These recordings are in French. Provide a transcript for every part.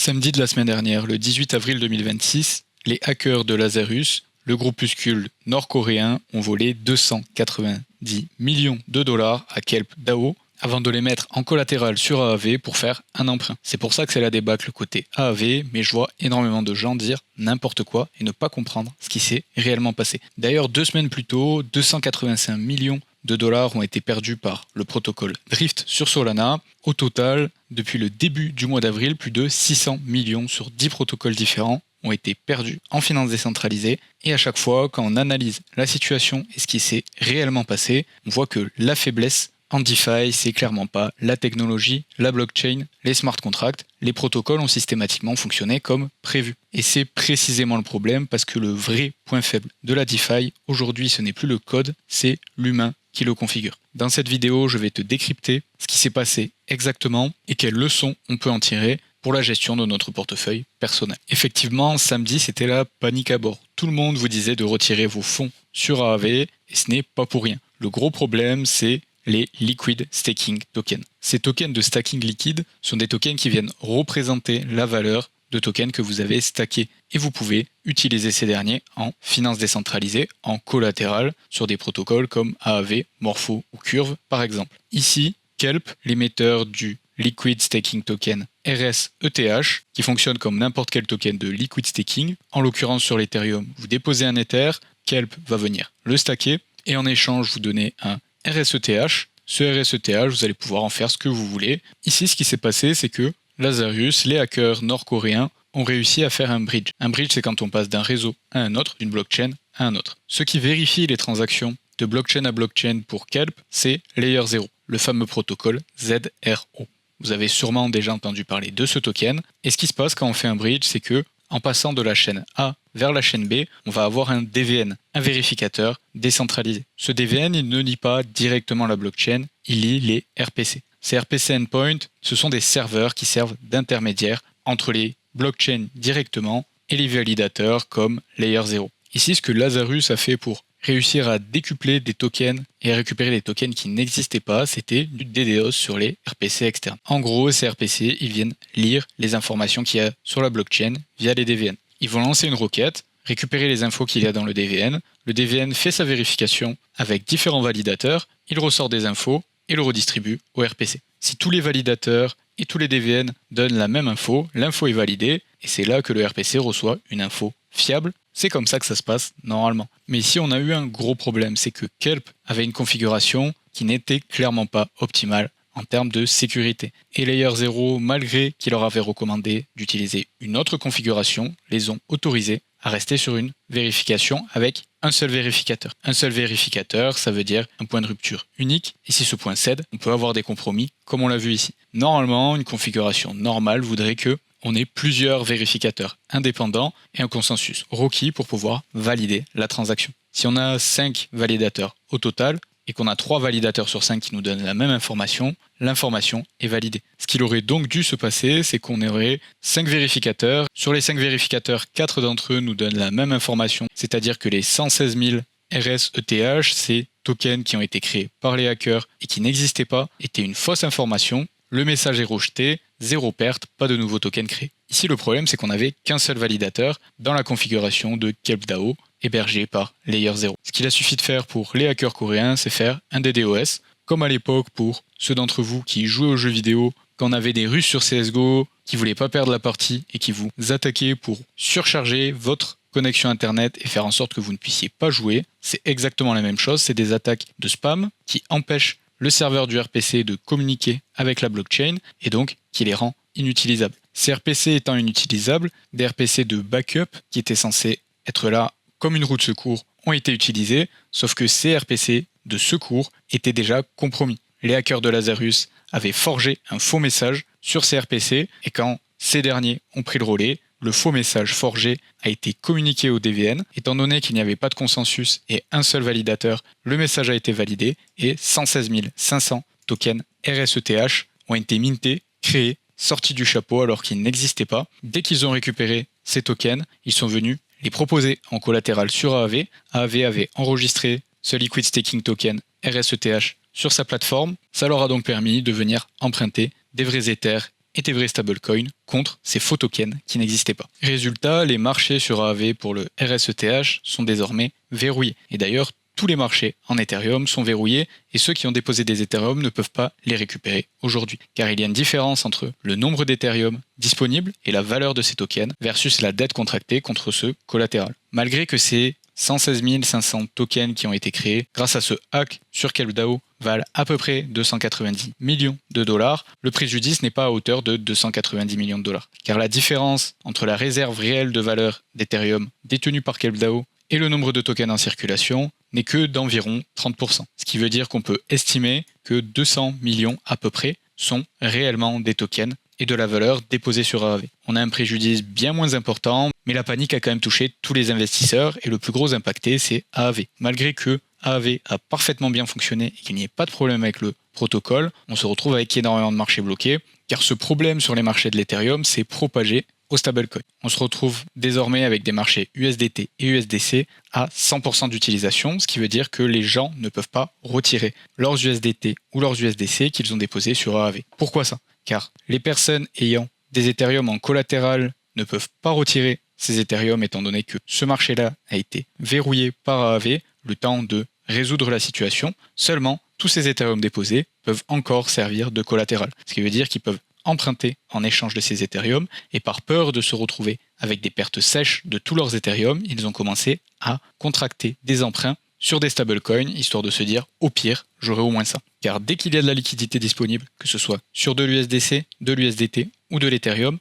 Samedi de la semaine dernière, le 18 avril 2026, les hackers de Lazarus, le groupuscule nord-coréen, ont volé 290 millions de dollars à Kelp DAO avant de les mettre en collatéral sur AAV pour faire un emprunt. C'est pour ça que c'est la débâcle côté AAV, mais je vois énormément de gens dire n'importe quoi et ne pas comprendre ce qui s'est réellement passé. D'ailleurs, 2 semaines plus tôt, 285 millions de dollars ont été perdus par le protocole Drift sur Solana. Au total, depuis le début du mois d'avril, plus de 600 millions sur 10 protocoles différents ont été perdus en finance décentralisée. Et à chaque fois, quand on analyse la situation et ce qui s'est réellement passé, on voit que la faiblesse en DeFi, c'est clairement pas la technologie, la blockchain, les smart contracts. Les protocoles ont systématiquement fonctionné comme prévu. Et c'est précisément le problème parce que le vrai point faible de la DeFi, aujourd'hui, ce n'est plus le code, c'est l'humain qui le configure. Dans cette vidéo, je vais te décrypter ce qui s'est passé exactement et quelles leçons on peut en tirer pour la gestion de notre portefeuille personnel. Effectivement, samedi, c'était la panique à bord. Tout le monde vous disait de retirer vos fonds sur AAV et ce n'est pas pour rien. Le gros problème, c'est les liquid staking tokens. Ces tokens de stacking liquide sont des tokens qui viennent représenter la valeur de tokens que vous avez stackés. Et vous pouvez utiliser ces derniers en finance décentralisée, en collatéral, sur des protocoles comme AAV, Morpho ou Curve par exemple. Ici, Kelp, l'émetteur du Liquid Staking Token RSETH, qui fonctionne comme n'importe quel token de liquid staking. En l'occurrence sur l'Ethereum, vous déposez un Ether, Kelp va venir le stacker et en échange vous donnez un RSETH. Ce RSETH, vous allez pouvoir en faire ce que vous voulez. Ici, ce qui s'est passé, c'est que Lazarus, les hackers nord-coréens, ont réussi à faire un bridge. Un bridge, c'est quand on passe d'un réseau à un autre, d'une blockchain à un autre. Ce qui vérifie les transactions de blockchain à blockchain pour Kelp, c'est Layer 0, le fameux protocole ZRO. Vous avez sûrement déjà entendu parler de ce token. Et ce qui se passe quand on fait un bridge, c'est que en passant de la chaîne A vers la chaîne B, on va avoir un DVN, un vérificateur décentralisé. Ce DVN, il ne lie pas directement la blockchain, il lie les RPC. Ces RPC endpoints, ce sont des serveurs qui servent d'intermédiaire entre les blockchains directement et les validateurs comme Layer 0. Ici, ce que Lazarus a fait pour réussir à décupler des tokens et à récupérer des tokens qui n'existaient pas, c'était du DDoS sur les RPC externes. En gros, ces RPC, ils viennent lire les informations qu'il y a sur la blockchain via les DVN. Ils vont lancer une requête, récupérer les infos qu'il y a dans le DVN fait sa vérification avec différents validateurs, il ressort des infos et le redistribue au RPC. Si tous les validateurs et tous les DVN donnent la même info, l'info est validée et c'est là que le RPC reçoit une info fiable. C'est comme ça que ça se passe normalement. Mais ici, on a eu un gros problème, c'est que Kelp avait une configuration qui n'était clairement pas optimale en termes de sécurité. Et Layer 0, malgré qu'il leur avait recommandé d'utiliser une autre configuration, les ont autorisés à rester sur une vérification avec un seul vérificateur. Un seul vérificateur, ça veut dire un point de rupture unique. Et si ce point cède, on peut avoir des compromis, comme on l'a vu ici. Normalement, une configuration normale voudrait que on ait plusieurs vérificateurs indépendants et un consensus requis pour pouvoir valider la transaction. Si on a 5 validateurs au total et qu'on a 3 validateurs sur 5 qui nous donnent la même information, l'information est validée. Ce qu'il aurait donc dû se passer, c'est qu'on aurait 5 vérificateurs. Sur les 5 vérificateurs, 4 d'entre eux nous donnent la même information, c'est-à-dire que les 116 000 RSETH, ces tokens qui ont été créés par les hackers et qui n'existaient pas, étaient une fausse information. Le message est rejeté, 0 perte, pas de nouveaux tokens créés. Ici, le problème, c'est qu'on n'avait qu'un seul validateur dans la configuration de Kelp DAO, hébergé par Layer 0. Ce qu'il a suffi de faire pour les hackers coréens, c'est faire un DDoS, comme à l'époque pour ceux d'entre vous qui jouaient aux jeux vidéo, quand on avait des Russes sur CSGO, qui voulaient pas perdre la partie et qui vous attaquaient pour surcharger votre connexion internet et faire en sorte que vous ne puissiez pas jouer. C'est exactement la même chose, c'est des attaques de spam qui empêchent le serveur du RPC de communiquer avec la blockchain et donc qui les rend inutilisables. Ces RPC étant inutilisables, des RPC de backup qui étaient censés être là comme une roue de secours ont été utilisés, sauf que ces RPC de secours étaient déjà compromis. Les hackers de Lazarus avaient forgé un faux message sur ces RPC et quand ces derniers ont pris le relais, le faux message forgé a été communiqué au DVN. Étant donné qu'il n'y avait pas de consensus et un seul validateur, le message a été validé et 116 500 tokens RSETH ont été mintés, créés, sortis du chapeau alors qu'ils n'existaient pas. Dès qu'ils ont récupéré ces tokens, ils sont venus les proposer en collatéral sur AAV. AAV avait enregistré ce Liquid Staking Token RSETH sur sa plateforme. Ça leur a donc permis de venir emprunter des vrais Ethers et tes vrais stablecoins contre ces faux tokens qui n'existaient pas. Résultat, les marchés sur AAV pour le RSETH sont désormais verrouillés. Et d'ailleurs, tous les marchés en Ethereum sont verrouillés et ceux qui ont déposé des Ethereum ne peuvent pas les récupérer aujourd'hui. Car il y a une différence entre le nombre d'Ethereum disponibles et la valeur de ces tokens versus la dette contractée contre ce collatéral. Malgré que ces 116 500 tokens qui ont été créés grâce à ce hack sur KelpDAO valent à peu près 290 millions de dollars, le préjudice n'est pas à hauteur de 290 millions de dollars. Car la différence entre la réserve réelle de valeur d'Ethereum détenue par KelpDAO et le nombre de tokens en circulation n'est que d'environ 30%. Ce qui veut dire qu'on peut estimer que 200 millions à peu près sont réellement des tokens et de la valeur déposée sur AAV. On a un préjudice bien moins important, mais la panique a quand même touché tous les investisseurs et le plus gros impacté, c'est AAV. Malgré que AAV a parfaitement bien fonctionné et qu'il n'y ait pas de problème avec le protocole, on se retrouve avec énormément de marchés bloqués, car ce problème sur les marchés de l'Ethereum s'est propagé au stablecoin. On se retrouve désormais avec des marchés USDT et USDC à 100% d'utilisation, ce qui veut dire que les gens ne peuvent pas retirer leurs USDT ou leurs USDC qu'ils ont déposés sur AAV. Pourquoi ça ? Car les personnes ayant des Ethereum en collatéral ne peuvent pas retirer ces Ethereum étant donné que ce marché-là a été verrouillé par AAV le temps de résoudre la situation. Seulement, tous ces Ethereum déposés peuvent encore servir de collatéral, ce qui veut dire qu'ils peuvent emprunter en échange de ces Ethereum et par peur de se retrouver avec des pertes sèches de tous leurs Ethereum, ils ont commencé à contracter des emprunts sur des stablecoins, histoire de se dire au pire, j'aurai au moins ça. Car dès qu'il y a de la liquidité disponible, que ce soit sur de l'USDC, de l'USDT ou de l'Ethereum,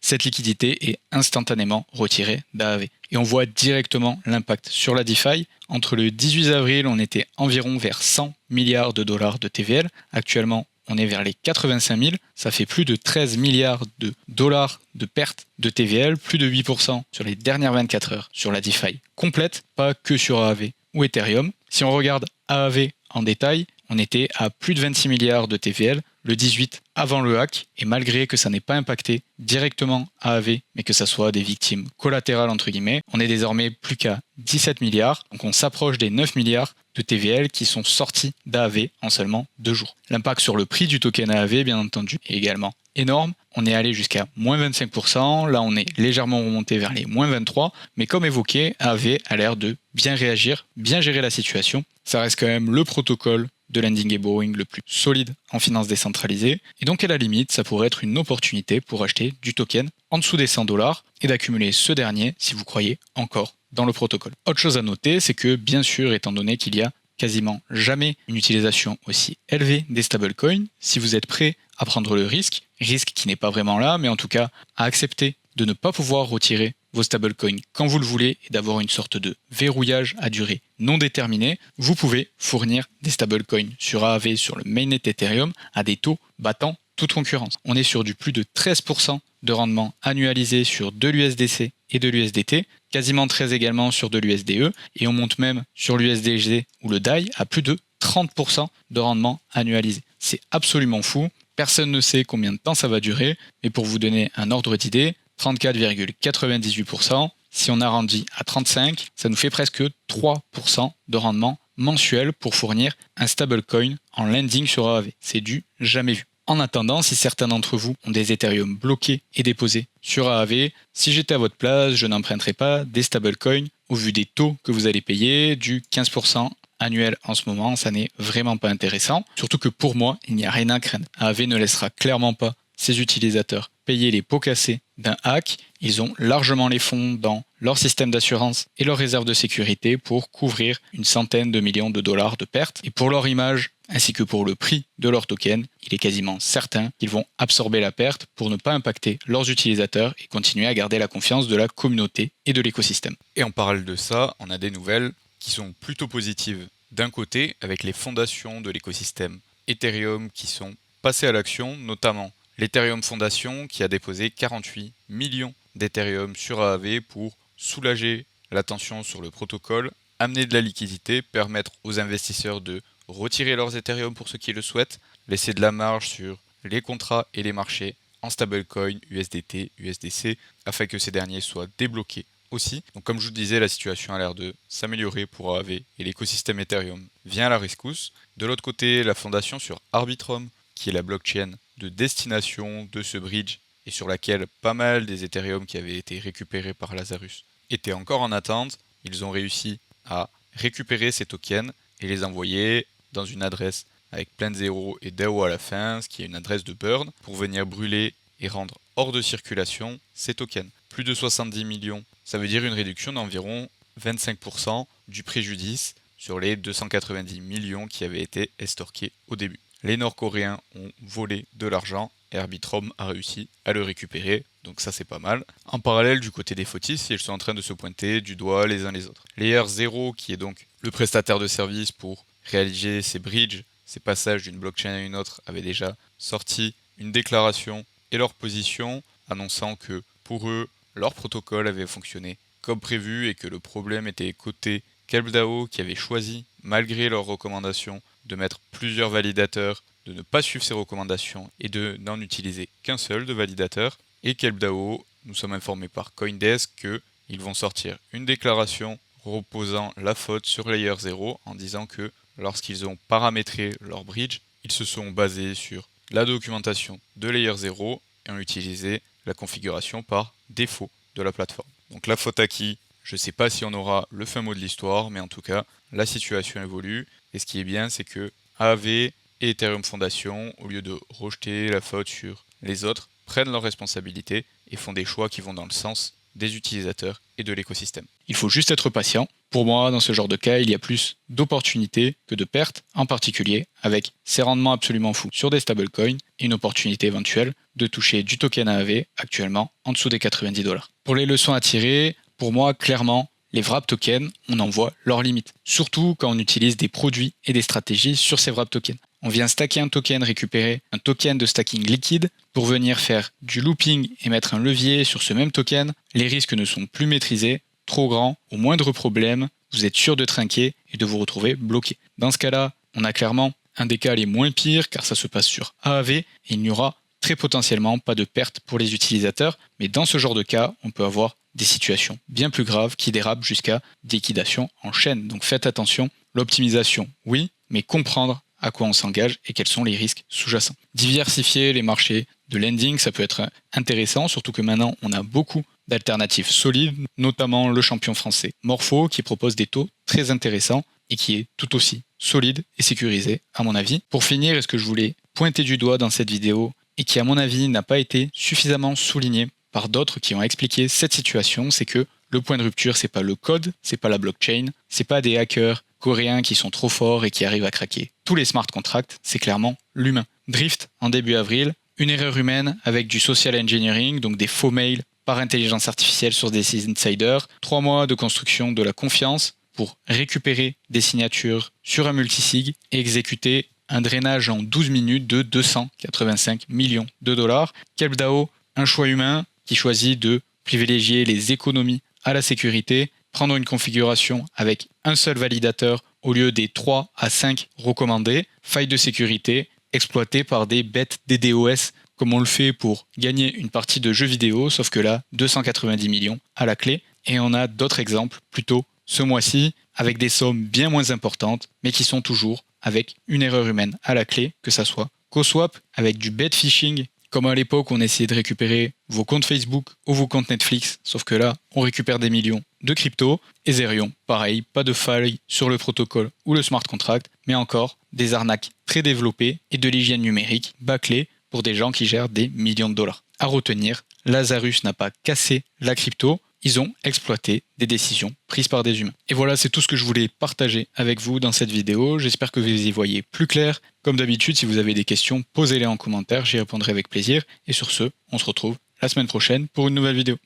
cette liquidité est instantanément retirée d'AAV. Et on voit directement l'impact sur la DeFi. Entre le 18 avril, on était environ vers 100 milliards de dollars de TVL. Actuellement, on est vers les 85 000, ça fait plus de 13 milliards de dollars de pertes de TVL, plus de 8% sur les dernières 24 heures sur la DeFi complète, pas que sur AAV ou Ethereum. Si on regarde AAV en détail, on était à plus de 26 milliards de TVL le 18 avant le hack, et malgré que ça n'ait pas impacté directement AAV, mais que ça soit des victimes collatérales entre guillemets, on est désormais plus qu'à 17 milliards, donc on s'approche des 9 milliards de TVL qui sont sortis d'AAV en seulement 2 jours. L'impact sur le prix du token AAV, bien entendu, est également énorme. On est allé jusqu'à moins 25%, là on est légèrement remonté vers les moins 23%, mais comme évoqué, AAV a l'air de bien réagir, bien gérer la situation. Ça reste quand même le protocole de lending et borrowing le plus solide en finance décentralisée, et donc à la limite, ça pourrait être une opportunité pour acheter du token en dessous des 100 $ et d'accumuler ce dernier si vous croyez encore dans le protocole. Autre chose à noter, c'est que bien sûr, étant donné qu'il y a quasiment jamais une utilisation aussi élevée des stablecoins, si vous êtes prêt à prendre le risque qui n'est pas vraiment là, mais en tout cas à accepter de ne pas pouvoir retirer vos stablecoins quand vous le voulez et d'avoir une sorte de verrouillage à durée non déterminée, vous pouvez fournir des stablecoins sur AAV, sur le mainnet Ethereum, à des taux battant toute concurrence. On est sur du plus de 13% de rendement annualisé sur de l'USDC et de l'USDT, quasiment 13 également sur de l'USDE, et on monte même sur l'USDG ou le DAI à plus de 30% de rendement annualisé. C'est absolument fou, personne ne sait combien de temps ça va durer, mais pour vous donner un ordre d'idée, 34,98%, si on arrondit à 35, ça nous fait presque 3% de rendement mensuel pour fournir un stablecoin en lending sur AAV. C'est du jamais vu. En attendant, si certains d'entre vous ont des Ethereum bloqués et déposés sur AAV, si j'étais à votre place, je n'emprunterais pas des stablecoins au vu des taux que vous allez payer, du 15% annuel en ce moment, ça n'est vraiment pas intéressant. Surtout que pour moi, il n'y a rien à craindre. AAV ne laissera clairement pas ses utilisateurs payer les pots cassés d'un hack. Ils ont largement les fonds dans leur système d'assurance et leurs réserves de sécurité pour couvrir une centaine de millions de dollars de pertes. Et pour leur image, ainsi que pour le prix de leur token, il est quasiment certain qu'ils vont absorber la perte pour ne pas impacter leurs utilisateurs et continuer à garder la confiance de la communauté et de l'écosystème. Et en parallèle de ça, on a des nouvelles qui sont plutôt positives. D'un côté, avec les fondations de l'écosystème Ethereum qui sont passées à l'action, notamment l'Ethereum Foundation qui a déposé 48 millions d'Ethereum sur AAV pour soulager la tension sur le protocole, amener de la liquidité, permettre aux investisseurs de retirer leurs Ethereum pour ceux qui le souhaitent, laisser de la marge sur les contrats et les marchés en stablecoin, USDT, USDC, afin que ces derniers soient débloqués aussi. Donc comme je vous disais, la situation a l'air de s'améliorer pour AAV et l'écosystème Ethereum vient à la rescousse. De l'autre côté, la fondation sur Arbitrum, qui est la blockchain de destination de ce bridge et sur laquelle pas mal des Ethereum qui avaient été récupérés par Lazarus étaient encore en attente. Ils ont réussi à récupérer ces tokens et les envoyer dans une adresse avec plein de zéros et DAO à la fin, ce qui est une adresse de burn, pour venir brûler et rendre hors de circulation ces tokens. Plus de 70 millions, ça veut dire une réduction d'environ 25% du préjudice sur les 290 millions qui avaient été estorqués au début. Les Nord-Coréens ont volé de l'argent et Arbitrum a réussi à le récupérer, donc ça c'est pas mal. En parallèle, du côté des fautifs, ils sont en train de se pointer du doigt les uns les autres. Layer 0, qui est donc le prestataire de service pour réaliser ces bridges, ces passages d'une blockchain à une autre, avait déjà sorti une déclaration et leur position, annonçant que pour eux, leur protocole avait fonctionné comme prévu et que le problème était côté KelpDAO qui avait choisi, malgré leurs recommandations, de mettre plusieurs validateurs, de ne pas suivre ces recommandations et de n'en utiliser qu'un seul de validateur. Et KelpDAO, nous sommes informés par Coindesk qu'ils vont sortir une déclaration reposant la faute sur Layer 0 en disant que lorsqu'ils ont paramétré leur bridge, ils se sont basés sur la documentation de Layer 0 et ont utilisé la configuration par défaut de la plateforme. Donc la faute à qui ? Je ne sais pas si on aura le fin mot de l'histoire, mais en tout cas, la situation évolue. Et ce qui est bien, c'est que AAV et Ethereum Foundation, au lieu de rejeter la faute sur les autres, prennent leurs responsabilités et font des choix qui vont dans le sens des utilisateurs et de l'écosystème. Il faut juste être patient. Pour moi, dans ce genre de cas, il y a plus d'opportunités que de pertes, en particulier avec ces rendements absolument fous sur des stablecoins et une opportunité éventuelle de toucher du token AAV actuellement en dessous des 90$. Pour les leçons à tirer, pour moi, clairement, les wrap tokens, on en voit leurs limites. Surtout quand on utilise des produits et des stratégies sur ces wrap tokens. On vient stacker un token, récupérer un token de stacking liquide pour venir faire du looping et mettre un levier sur ce même token. Les risques ne sont plus maîtrisés, trop grands, au moindre problème, vous êtes sûr de trinquer et de vous retrouver bloqué. Dans ce cas-là, on a clairement un des cas les moins pires car ça se passe sur AAV et il n'y aura très potentiellement pas de perte pour les utilisateurs. Mais dans ce genre de cas, on peut avoir des situations bien plus graves qui dérapent jusqu'à des liquidations en chaîne. Donc faites attention, l'optimisation, oui, mais comprendre à quoi on s'engage et quels sont les risques sous-jacents. Diversifier les marchés de lending, ça peut être intéressant, surtout que maintenant on a beaucoup d'alternatives solides, notamment le champion français Morpho qui propose des taux très intéressants et qui est tout aussi solide et sécurisé à mon avis. Pour finir, est-ce que je voulais pointer du doigt dans cette vidéo et qui à mon avis n'a pas été suffisamment souligné par d'autres qui ont expliqué cette situation, c'est que le point de rupture, c'est pas le code, c'est pas la blockchain, c'est pas des hackers coréens qui sont trop forts et qui arrivent à craquer tous les smart contracts, c'est clairement l'humain. Drift en début avril, une erreur humaine avec du social engineering, donc des faux mails par intelligence artificielle sur des insiders, 3 mois de construction de la confiance pour récupérer des signatures sur un multisig et exécuter un drainage en 12 minutes de 285 millions de dollars. KelpDAO, un choix humain qui choisit de privilégier les économies à la sécurité, prendre une configuration avec un seul validateur au lieu des 3 à 5 recommandés, faille de sécurité exploitée par des bêtes DDoS comme on le fait pour gagner une partie de jeux vidéo, sauf que là, 290 millions à la clé. Et on a d'autres exemples plutôt ce mois-ci avec des sommes bien moins importantes, mais qui sont toujours avec une erreur humaine à la clé, que ça soit CoSwap avec du bet phishing, comme à l'époque on essayait de récupérer vos comptes Facebook ou vos comptes Netflix, sauf que là on récupère des millions de crypto. Ethereum, pareil, pas de faille sur le protocole ou le smart contract, mais encore des arnaques très développées et de l'hygiène numérique bâclée pour des gens qui gèrent des millions de dollars. À retenir, Lazarus n'a pas cassé la crypto, ils ont exploité des décisions prises par des humains. Et voilà, c'est tout ce que je voulais partager avec vous dans cette vidéo. J'espère que vous y voyez plus clair. Comme d'habitude, si vous avez des questions, posez-les en commentaire, j'y répondrai avec plaisir. Et sur ce, on se retrouve la semaine prochaine pour une nouvelle vidéo.